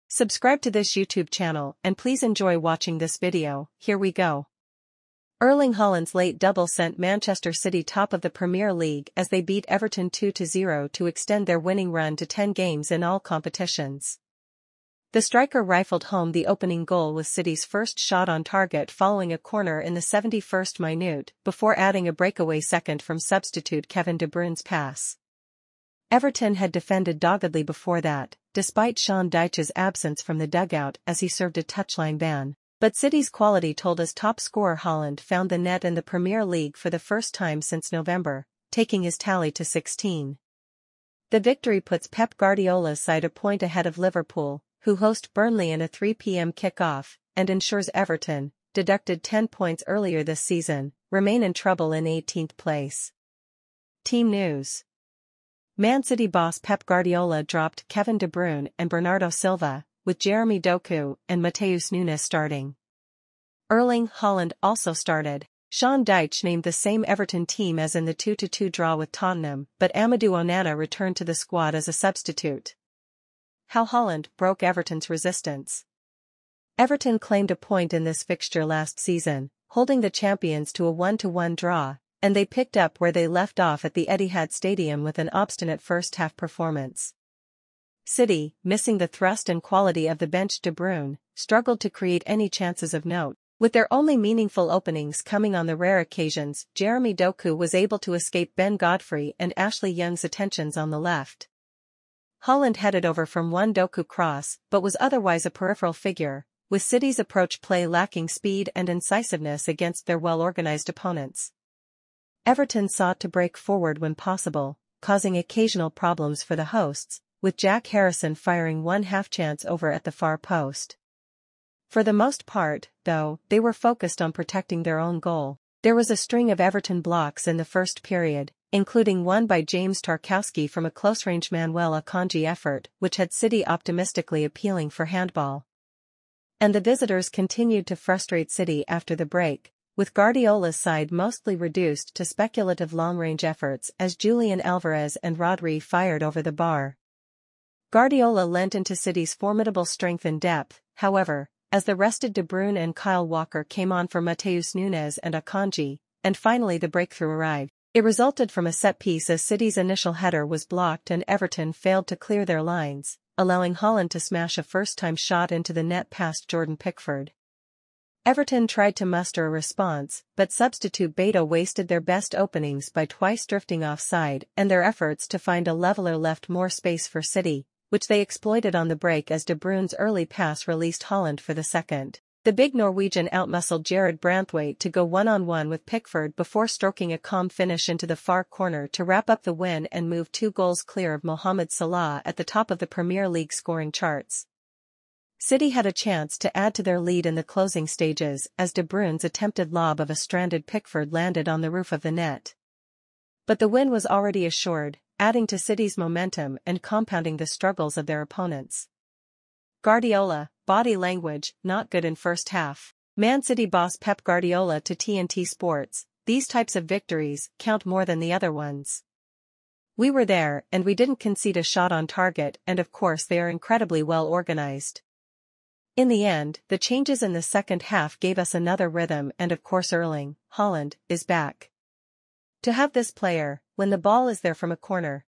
Subscribe to this YouTube channel and please enjoy watching this video. Here we go. Erling Haaland's late double sent Manchester City top of the Premier League as they beat Everton 2-0 to extend their winning run to 10 games in all competitions. The striker rifled home the opening goal with City's first shot on target following a corner in the 71st minute before adding a breakaway second from substitute Kevin De Bruyne's pass. Everton had defended doggedly before that, despite Sean Dyche's absence from the dugout as he served a touchline ban. But City's quality told us top scorer Haaland found the net in the Premier League for the first time since November, taking his tally to 16. The victory puts Pep Guardiola's side a point ahead of Liverpool, who host Burnley in a 3 p.m. kick-off, and ensures Everton, deducted 10 points earlier this season, remain in trouble in 18th place. Team news. Man City boss Pep Guardiola dropped Kevin De Bruyne and Bernardo Silva, with Jeremy Doku and Matheus Nunes starting. Erling Haaland also started. Sean Dyche named the same Everton team as in the 2-2 draw with Tottenham, but Amadou Onana returned to the squad as a substitute. How Haaland broke Everton's resistance. Everton claimed a point in this fixture last season, holding the champions to a 1-1 draw, and they picked up where they left off at the Etihad Stadium with an obstinate first-half performance. City, missing the thrust and quality of the bench De Bruyne, struggled to create any chances of note. With their only meaningful openings coming on the rare occasions, Jeremy Doku was able to escape Ben Godfrey and Ashley Young's attentions on the left. Haaland headed over from one Doku cross, but was otherwise a peripheral figure, with City's approach play lacking speed and incisiveness against their well-organized opponents. Everton sought to break forward when possible, causing occasional problems for the hosts, with Jack Harrison firing one half-chance over at the far post. For the most part, though, they were focused on protecting their own goal. There was a string of Everton blocks in the first period, including one by James Tarkowski from a close-range Manuel Akanji effort, which had City optimistically appealing for handball. And the visitors continued to frustrate City after the break, with Guardiola's side mostly reduced to speculative long-range efforts as Julian Alvarez and Rodri fired over the bar. Guardiola lent into City's formidable strength and depth, however, as the rested De Bruyne and Kyle Walker came on for Matheus Nunes and Akanji, and finally the breakthrough arrived. It resulted from a set-piece as City's initial header was blocked and Everton failed to clear their lines, allowing Haaland to smash a first-time shot into the net past Jordan Pickford. Everton tried to muster a response, but substitute Beto wasted their best openings by twice drifting offside, and their efforts to find a leveler left more space for City, which they exploited on the break as De Bruyne's early pass released Haaland for the second. The big Norwegian outmuscled Jared Branthwaite to go one-on-one with Pickford before stroking a calm finish into the far corner to wrap up the win and move 2 goals clear of Mohamed Salah at the top of the Premier League scoring charts. City had a chance to add to their lead in the closing stages as De Bruyne's attempted lob of a stranded Pickford landed on the roof of the net. But the win was already assured, adding to City's momentum and compounding the struggles of their opponents. Guardiola, body language, not good in first half. Man City boss Pep Guardiola to TNT Sports, these types of victories count more than the other ones. We were there and we didn't concede a shot on target, and of course they are incredibly well organized. In the end, the changes in the second half gave us another rhythm, and of course Erling Haaland is back. To have this player, when the ball is there from a corner.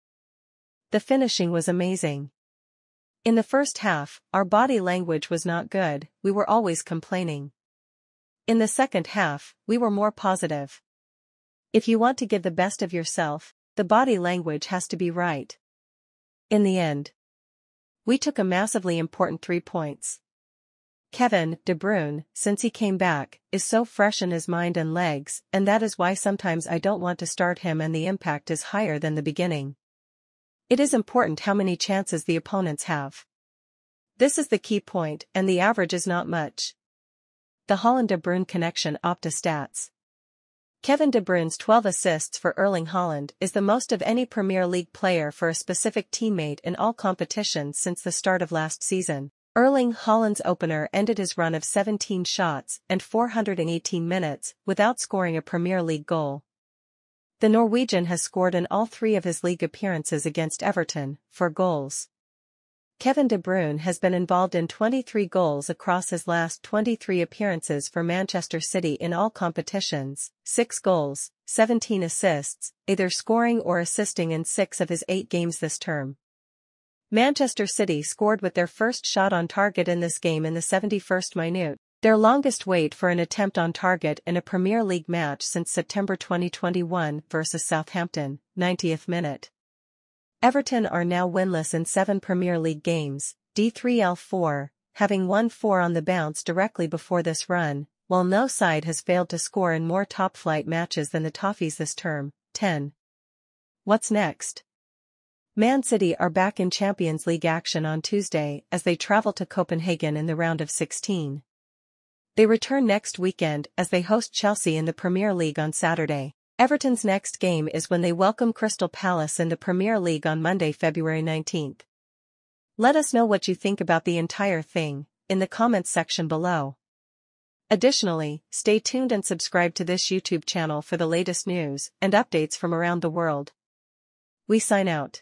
The finishing was amazing. In the first half, our body language was not good, we were always complaining. In the second half, we were more positive. If you want to give the best of yourself, the body language has to be right. In the end, we took a massively important 3 points. Kevin De Bruyne, since he came back, is so fresh in his mind and legs, and that is why sometimes I don't want to start him and the impact is higher than the beginning. It is important how many chances the opponents have. This is the key point, and the average is not much. The Haaland-De Bruyne connection Opta stats. Kevin De Bruyne's 12 assists for Erling Haaland is the most of any Premier League player for a specific teammate in all competitions since the start of last season. Erling Haaland's opener ended his run of 17 shots and 418 minutes without scoring a Premier League goal. The Norwegian has scored in all 3 of his league appearances against Everton, 4 goals. Kevin De Bruyne has been involved in 23 goals across his last 23 appearances for Manchester City in all competitions, 6 goals, 17 assists, either scoring or assisting in 6 of his 8 games this term. Manchester City scored with their first shot on target in this game in the 71st minute, their longest wait for an attempt on target in a Premier League match since September 2021 versus Southampton, 90th minute. Everton are now winless in 7 Premier League games, D3L4, having won 4 on the bounce directly before this run, while no side has failed to score in more top-flight matches than the Toffees this term, 10. What's next? Man City are back in Champions League action on Tuesday as they travel to Copenhagen in the round of 16. They return next weekend as they host Chelsea in the Premier League on Saturday. Everton's next game is when they welcome Crystal Palace in the Premier League on Monday, February 19th. Let us know what you think about the entire thing in the comments section below. Additionally, stay tuned and subscribe to this YouTube channel for the latest news and updates from around the world. We sign out.